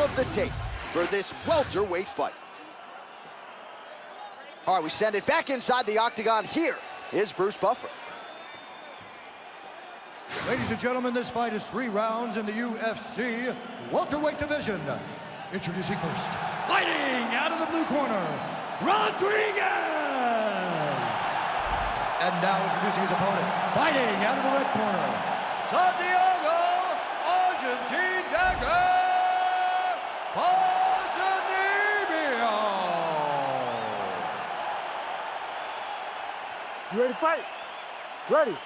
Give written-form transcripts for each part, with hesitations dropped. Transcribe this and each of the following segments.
of the tape for this welterweight fight. All right, we send it back inside the octagon. Here is Bruce Buffer. Ladies and gentlemen, this fight is 3 rounds in the UFC welterweight division. Introducing first, fighting out of the blue corner, Rodriguez! And now introducing his opponent, fighting out of the red corner, Santiago Ponzinibbio! You ready to fight? Ready.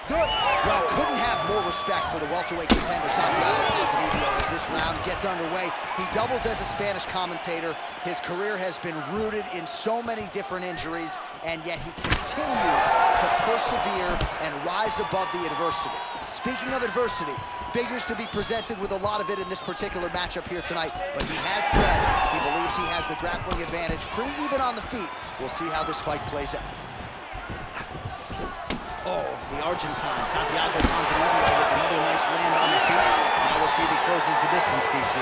Good. Well, couldn't have more respect for the welterweight contender Santiago Ponzinibbio as this round gets underway. He doubles as a Spanish commentator. His career has been rooted in so many different injuries, and yet he continues to persevere and rise above the adversity. Speaking of adversity, figures to be presented with a lot of it in this particular matchup here tonight, but he has said he believes he has the grappling advantage pretty even on the feet. We'll see how this fight plays out. Oh, the Argentine, Santiago Ponzinibbio with another nice land on the feet. Now we'll see if he closes the distance, DC.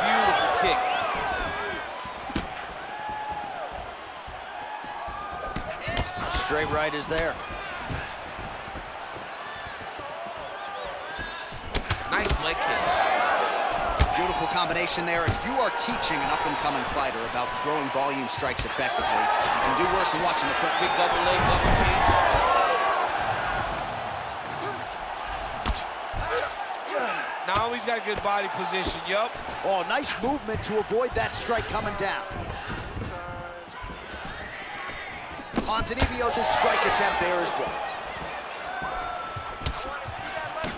Beautiful kick. Straight right is there. Nice leg kick. Beautiful combination there. If you are teaching an up-and-coming fighter about throwing volume strikes effectively, you can do worse than watching the foot. Big double leg, double change. Now he's got good body position, yup. Oh, nice movement to avoid that strike coming down. Ponzinibbio's strike attempt there is blocked.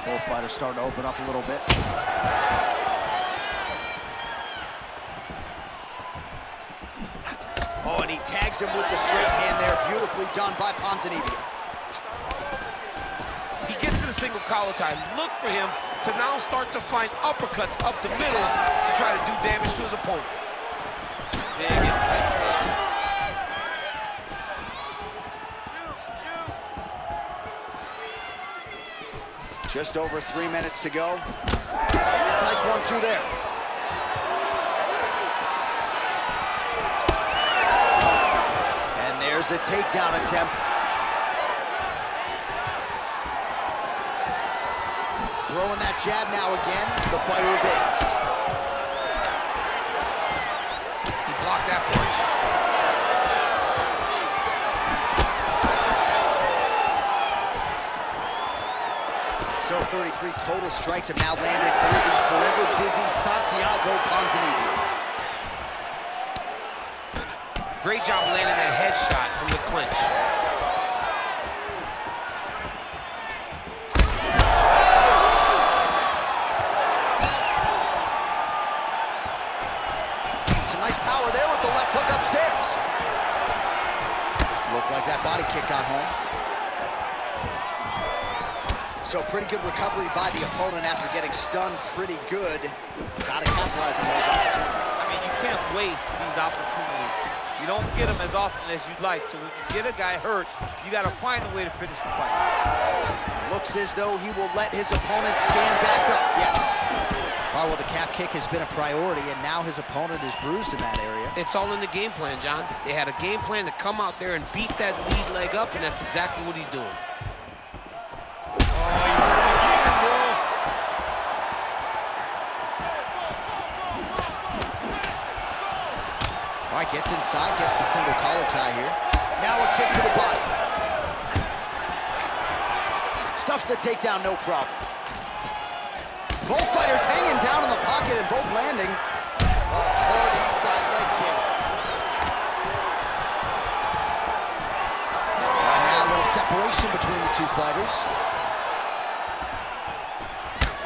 Both fighters starting to open up a little bit. Oh, and he tags him with the straight hand there. Beautifully done by Ponzinibbio. He gets in a single collar tie. Look for him to now start to find uppercuts up the middle to try to do damage to his opponent. Big inside kick. Just over 3 minutes to go. Nice 1-2 there. There's a takedown attempt. Throwing that jab now again. The fighter evades. He blocked that punch. So 33 total strikes have now landed for the forever busy Santiago Ponzinibbio. Great job landing that headshot from the clinch. Some nice power there with the left hook upstairs. Looked like that body kick got home. So pretty good recovery by the opponent after getting stunned pretty good. Gotta capitalize on those opportunities. I mean, you can't waste these opportunities. You don't get them as often as you'd like, so when you get a guy hurt, you got to find a way to finish the fight. Looks as though he will let his opponent stand back up. Yes. Oh, well, the calf kick has been a priority, and now his opponent is bruised in that area. It's all in the game plan, John. They had a game plan to come out there and beat that lead leg up, and that's exactly what he's doing. Oh, you hurt him again, bro. All right, gets inside, gets the single collar tie here. Now a kick to the body. Stuffs the takedown, no problem. Both fighters hanging down in the pocket and both landing. Oh, hard inside leg kick. And now a little separation between the two fighters.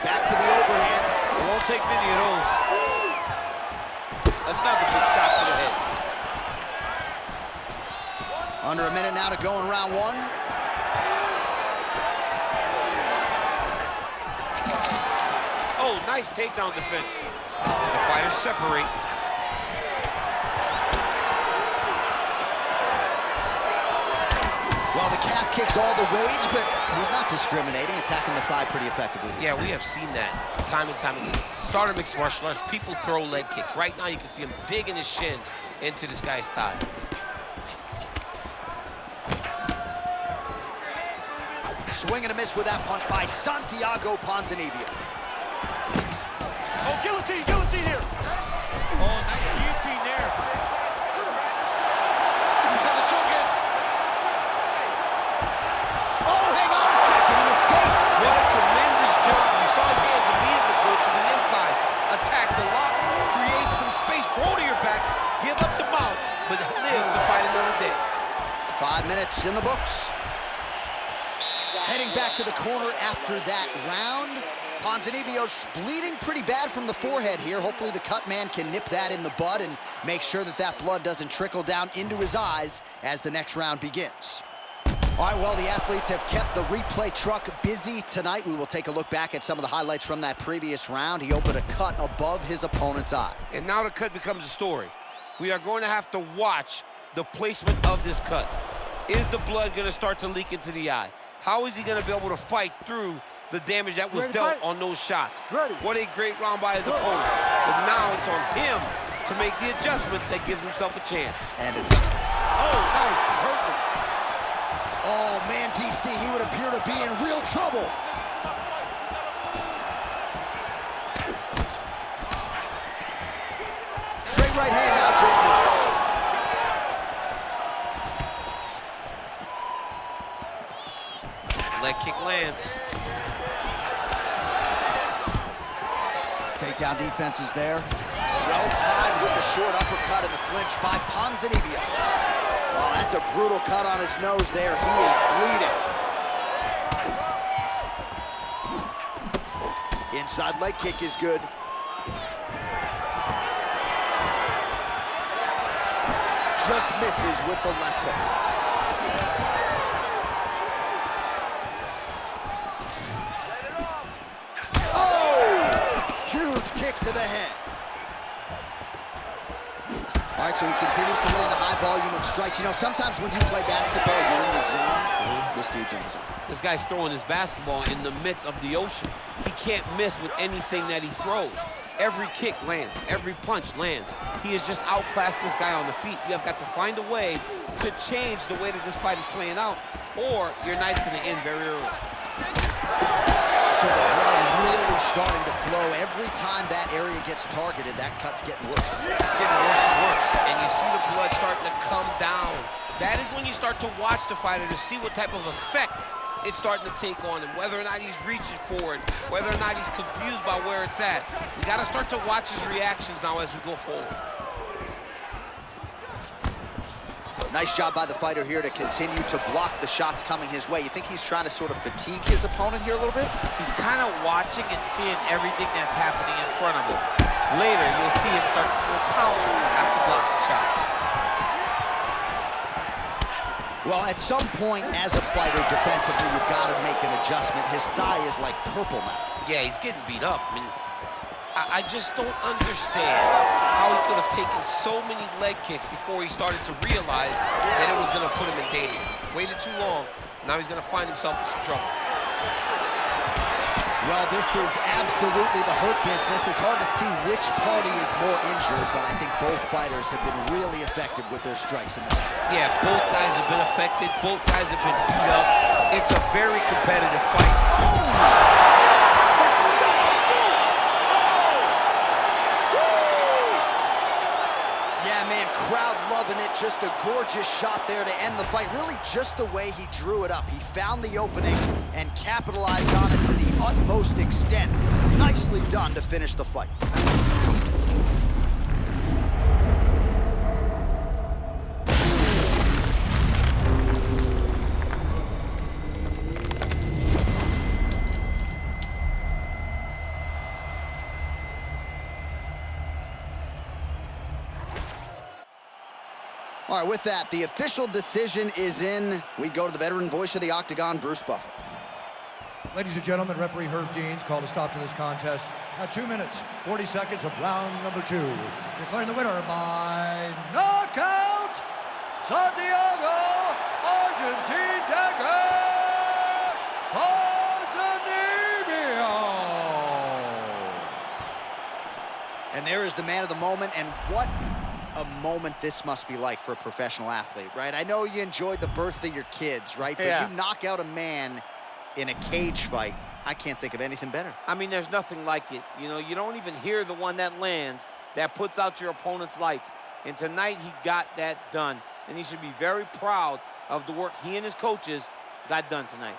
Back to the overhand. It won't take many of those. Another big shot to the head. Under a minute now to go in round 1. Oh, nice takedown defense. The fighters separate. Well, the calf kicks all the rage, but he's not discriminating, attacking the thigh pretty effectively. Yeah, we have seen that time and time again. Starter mixed martial arts, people throw leg kicks. Right now, you can see him digging his shin into this guy's thigh. Swing and a miss with that punch by Santiago Ponzinibbio. Oh, guillotine, guillotine here. Oh, nice guillotine there. He's got the choke in. Oh, hang on a second, he escapes. What a tremendous job. You saw his hands immediately go to the inside. Attack the lock, create some space, roll to your back, give up the mount, but live to fight another day. 5 minutes in the books. Heading back to the corner after that round. Ponzinibbio's bleeding pretty bad from the forehead here. Hopefully the cut man can nip that in the bud and make sure that that blood doesn't trickle down into his eyes as the next round begins. All right, well, the athletes have kept the replay truck busy tonight. We will take a look back at some of the highlights from that previous round. He opened a cut above his opponent's eye. And now the cut becomes a story. We are going to have to watch the placement of this cut. Is the blood going to start to leak into the eye? How is he going to be able to fight through the damage that was dealt on those shots? What a great round by his opponent. But now it's on him to make the adjustments that gives himself a chance. And it's... Oh, nice. He's hurting. Oh, man, DC, he would appear to be in real trouble. Straight right hand now, just misses. Leg kick lands. Takedown defense is there. Well timed with the short uppercut in the clinch by Ponzinibbio. Oh, that's a brutal cut on his nose there. He is bleeding. Inside leg kick is good. Just misses with the left hook. To the head. All right, so he continues to land a high volume of strikes. You know, sometimes when you play basketball, you're in the zone. This dude's in the zone. This guy's throwing his basketball in the midst of the ocean. He can't miss with anything that he throws. Every kick lands. Every punch lands. He is just outclassing this guy on the feet. You have got to find a way to change the way that this fight is playing out, or your night's going to end very early. So the blood really starting to flow. Every time that area gets targeted, that cut's getting worse. It's getting worse and worse. And you see the blood starting to come down. That is when you start to watch the fighter to see what type of effect it's starting to take on him, whether or not he's reaching for it, whether or not he's confused by where it's at. We got to start to watch his reactions now as we go forward. Nice job by the fighter here to continue to block the shots coming his way. You think he's trying to sort of fatigue his opponent here a little bit? He's kind of watching and seeing everything that's happening in front of him. Later, you'll see him start to counter after blocking shots. Well, at some point as a fighter defensively, you've got to make an adjustment. His thigh is like purple now. Yeah, he's getting beat up. I mean, I just don't understand how he could have taken so many leg kicks before he started to realize that it was going to put him in danger. Waited too long. Now he's going to find himself in some trouble. Well, this is absolutely the hurt business. It's hard to see which party is more injured, but I think both fighters have been really effective with their strikes in this. Yeah, both guys have been affected. Both guys have been beat up. It's a very competitive fight. Oh! Crowd loving it. Just a gorgeous shot there to end the fight. Really just the way he drew it up. He found the opening and capitalized on it to the utmost extent. Nicely done to finish the fight. All right, with that, the official decision is in. We go to the veteran voice of the Octagon, Bruce Buffer. Ladies and gentlemen, referee Herb Deans called a stop to this contest at 2 minutes, 40 seconds of round number 2. Declaring the winner by knockout, Santiago Argentine Dagger. And there is the man of the moment, and what a moment this must be like for a professional athlete, right? I know you enjoyed the birth of your kids, right? But you knock out a man in a cage fight, I can't think of anything better. I mean, there's nothing like it. You know, you don't even hear the one that lands, that puts out your opponent's lights. And tonight, he got that done. And he should be very proud of the work he and his coaches got done tonight.